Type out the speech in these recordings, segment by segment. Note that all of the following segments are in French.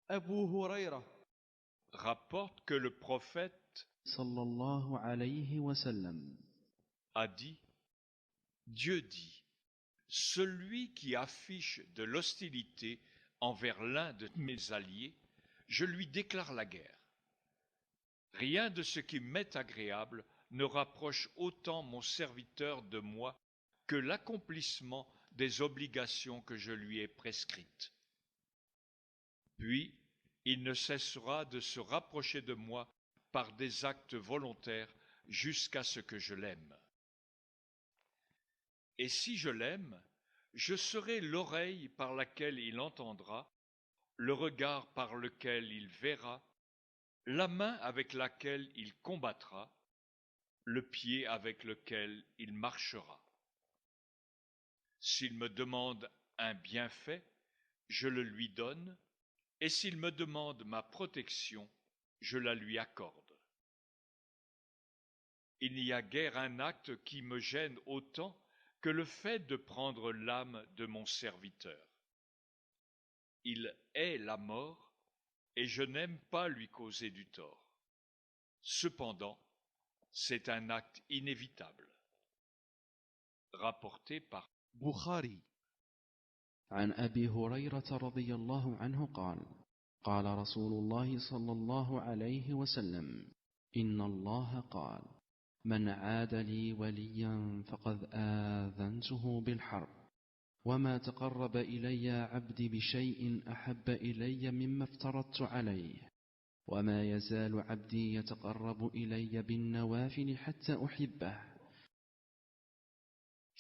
Abu Huraira rapporte que le prophète sallallahu alayhi wa sallam a dit: Dieu dit, celui qui affiche de l'hostilité envers l'un de mes alliés, je lui déclare la guerre. Rien de ce qui m'est agréable ne rapproche autant mon serviteur de moi que l'accomplissement des obligations que je lui ai prescrites. Puis, il ne cessera de se rapprocher de moi par des actes volontaires jusqu'à ce que je l'aime. Et si je l'aime, je serai l'oreille par laquelle il entendra, le regard par lequel il verra, la main avec laquelle il combattra, le pied avec lequel il marchera. S'il me demande un bienfait, je le lui donne, et s'il me demande ma protection, je la lui accorde. Il n'y a guère un acte qui me gêne autant que le fait de prendre l'âme de mon serviteur. Il hait la mort, et je n'aime pas lui causer du tort. Cependant, c'est un acte inévitable. Rapporté par Bukhari عن أبي هريرة رضي الله عنه قال قال رسول الله صلى الله عليه وسلم إن الله قال من عاد لي وليا فقد آذنته بالحرب وما تقرب إلي عبدي بشيء أحب إلي مما افترضت عليه وما يزال عبدي يتقرب إلي بالنوافل حتى أحبه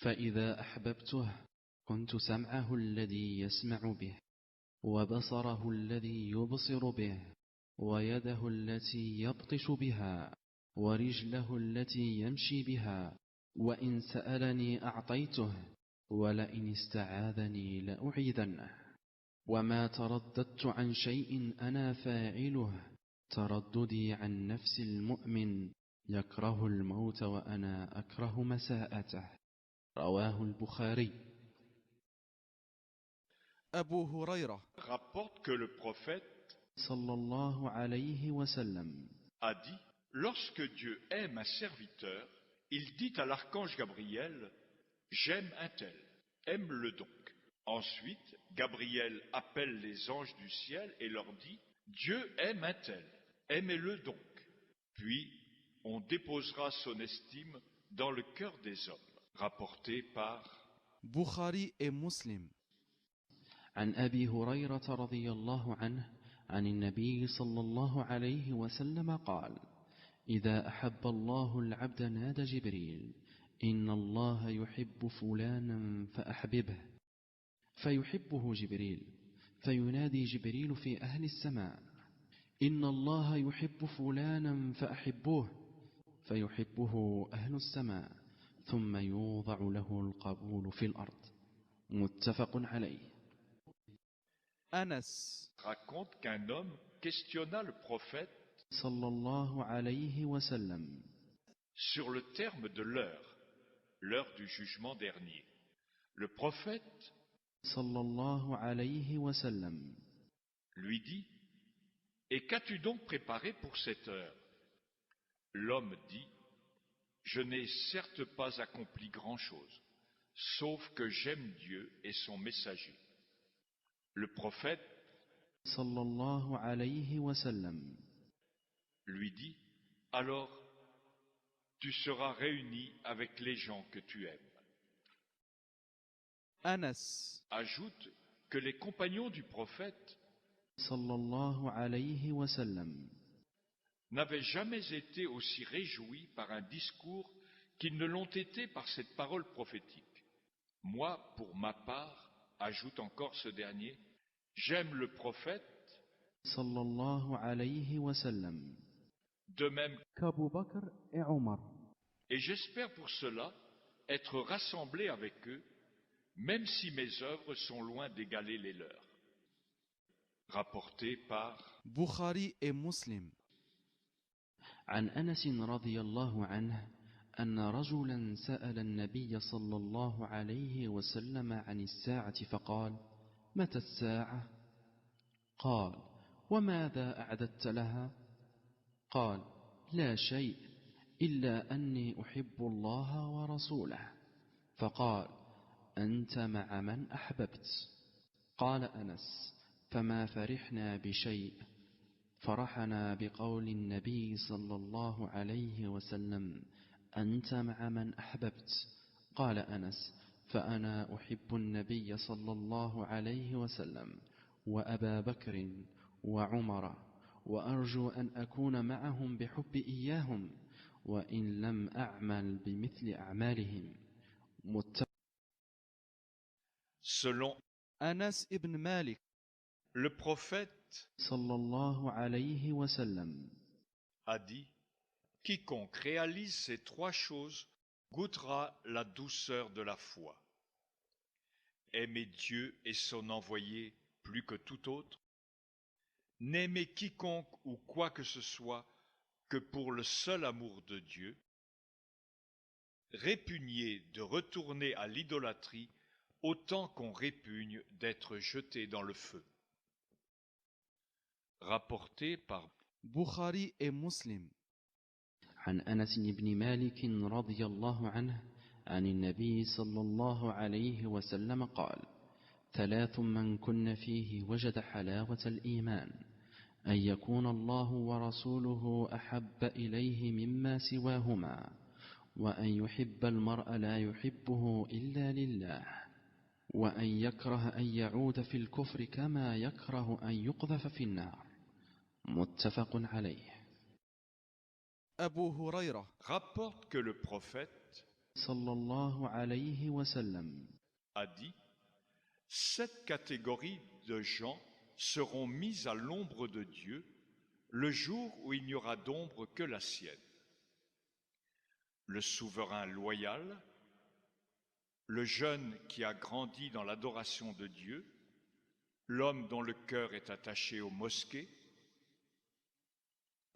فإذا أحببته كنت سمعه الذي يسمع به وبصره الذي يبصر به ويده التي يبطش بها ورجله التي يمشي بها وإن سألني أعطيته ولئن استعاذني لأعيذنه وما ترددت عن شيء أنا فاعله ترددي عن نفس المؤمن يكره الموت وأنا أكره مساءته رواه البخاري. Abu Huraira rapporte que le prophète sallallahu alayhi wa sallam a dit: lorsque Dieu aime un serviteur, il dit à l'archange Gabriel: j'aime un tel, aime-le donc. Ensuite, Gabriel appelle les anges du ciel et leur dit: Dieu aime un tel, aimez-le donc. Puis, on déposera son estime dans le cœur des hommes. Rapporté par Bukhari et Muslim عن أبي هريرة رضي الله عنه عن النبي صلى الله عليه وسلم قال إذا أحب الله العبد نادى جبريل إن الله يحب فلانا فأحببه فيحبه جبريل فينادي جبريل في أهل السماء إن الله يحب فلانا فأحبوه فيحبه أهل السماء ثم يوضع له القبول في الأرض متفق عليه. Anas raconte qu'un homme questionna le prophète sallallahu alayhi wa sallam sur le terme de l'heure du jugement dernier. Le prophète sallallahu alayhi wa sallam lui dit: et qu'as-tu donc préparé pour cette heure? L'homme dit: je n'ai certes pas accompli grand-chose, sauf que j'aime Dieu et son messager. Le prophète sallallahu alayhi wa sallam lui dit: alors tu seras réuni avec les gens que tu aimes. Anas Ajoute que les compagnons du prophète sallallahu alayhi wa sallam n'avaient jamais été aussi réjouis par un discours qu'ils ne l'ont été par cette parole prophétique. Moi, pour ma part, ajoute encore ce dernier, j'aime le prophète sallallahu alayhi wa sallam de même, qu'Abu Bakr et Omar. et j'espère pour cela être rassemblé avec eux, même si mes œuvres sont loin d'égaler les leurs. Rapporté par Bukhari et Muslim عن أنس رضي الله عنه أن رجلا سأل النبي صلى الله عليه وسلم عن الساعة فقال متى الساعة؟ قال وماذا أعددت لها؟ قال: لا شيء إلا أني أحب الله ورسوله. فقال: أنت مع من أحببت. قال أنس: فما فرحنا بشيء، فرحنا بقول النبي صلى الله عليه وسلم: أنت مع من أحببت. قال أنس: فأنا أحب النبي صلى الله عليه وسلم وأبا بكر وعمر، وأرجو أن أكون معهم بحب إياهم، وإن لم أعمل بمثل أعمالهم. Selon Anas ibn Malik, le prophète صلى الله عليه وسلم: a dit, quiconque réalise ces trois choses goûtera la douceur de la foi. Aimer Dieu et son envoyé plus que tout autre, n'aimer quiconque ou quoi que ce soit que pour le seul amour de Dieu, répugner de retourner à l'idolâtrie autant qu'on répugne d'être jeté dans le feu. Rapporté par Bukhari et Muslim. عن أنس بن مالك رضي الله عنه عن النبي صلى الله عليه وسلم قال: ثلاث من كن فيه وجد حلاوة الإيمان: أن يكون الله ورسوله أحب إليه مما سواهما، وأن يحب المرء لا يحبه إلا لله، وأن يكره أن يعود في الكفر كما يكره أن يقذف في النار. متفق عليه. Abu Huraira rapporte que le prophète صلى الله عليه وسلم: a dit, 7 catégories de gens seront mises à l'ombre de Dieu le jour où il n'y aura d'ombre que la sienne. Le souverain loyal, le jeune qui a grandi dans l'adoration de Dieu, l'homme dont le cœur est attaché aux mosquées,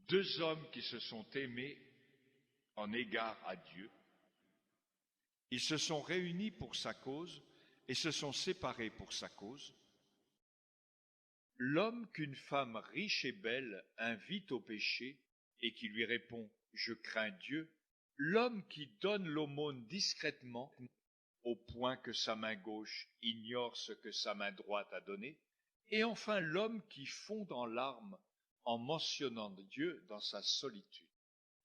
2 hommes qui se sont aimés en égard à Dieu. Ils se sont réunis pour sa cause et se sont séparés pour sa cause. L'homme qu'une femme riche et belle invite au péché et qui lui répond « Je crains Dieu », l'homme qui donne l'aumône discrètement au point que sa main gauche ignore ce que sa main droite a donné, et enfin l'homme qui fond en larmes en mentionnant Dieu dans sa solitude.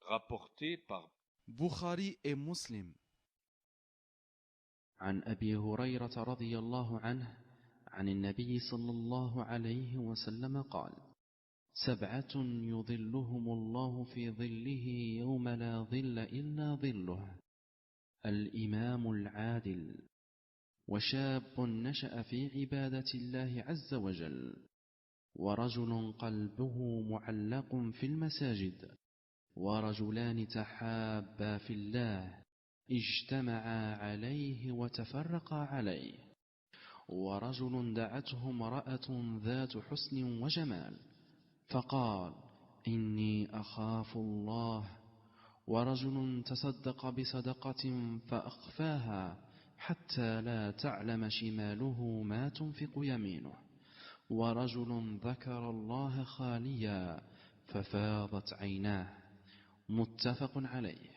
Rapporté par Bukhari et Muslim. عن أبي هريرة رضي الله عنه عن النبي صلى الله عليه وسلم قال: 7 يظلهم الله في ظله يوم لا ظل إلا ظله: الإمام العادل، وشاب نشأ في عبادة الله عز وجل، ورجل قلبه معلق في المساجد، ورجلان تحابا في الله اجتمعا عليه وتفرقا عليه، ورجل دعته امرأة ذات حسن وجمال فقال: إني أخاف الله، ورجل تصدق بصدقة فأخفاها حتى لا تعلم شماله ما تنفق يمينه، ورجل ذكر الله خاليا ففاضت عيناه. متفق عليه.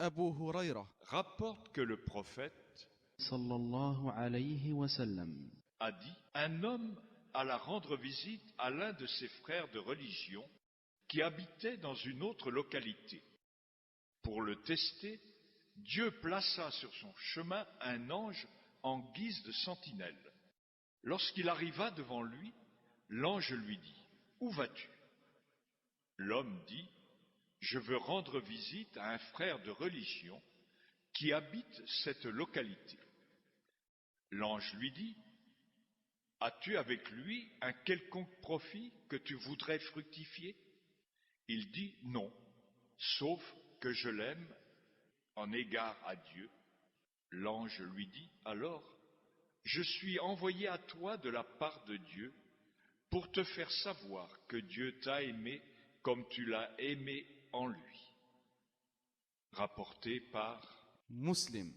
Abu Huraira rapporte que le prophète صلى الله عليه وسلم: a dit, un homme alla rendre visite à l'un de ses frères de religion qui habitait dans une autre localité. Pour le tester, Dieu plaça sur son chemin un ange en guise de sentinelle. Lorsqu'il arriva devant lui, l'ange lui dit, « Où vas-tu » L'homme dit, « Je veux rendre visite à un frère de religion qui habite cette localité. » L'ange lui dit, « As-tu avec lui un quelconque profit que tu voudrais fructifier » Il dit, « Non, sauf que je l'aime en égard à Dieu. » L'ange lui dit, « Alors, je suis envoyé à toi de la part de Dieu pour te faire savoir que Dieu t'a aimé comme tu l'as aimé en lui. » Rapporté par Muslim.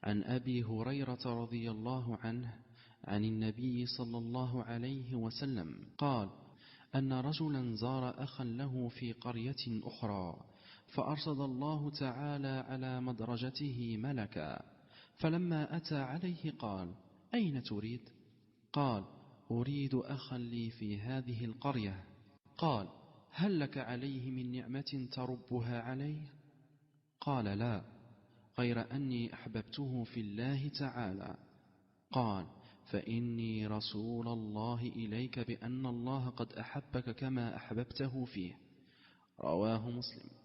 عن أبي هريرة رضي الله عنه عن النبي صلى الله عليه وسلم قال أن رجلا زار أخا له في قرية أخرى، فأرصد الله تعالى على مدرجته ملكا، فلما أتى عليه قال: أين تريد؟ قال: أريد أخا لي في هذه القرية. قال: هل لك عليه من نعمة تربها عليه؟ قال: لا، غير أني أحببته في الله تعالى. قال: فإني رسول الله إليك بأن الله قد أحبك كما أحببته فيه. رواه مسلم.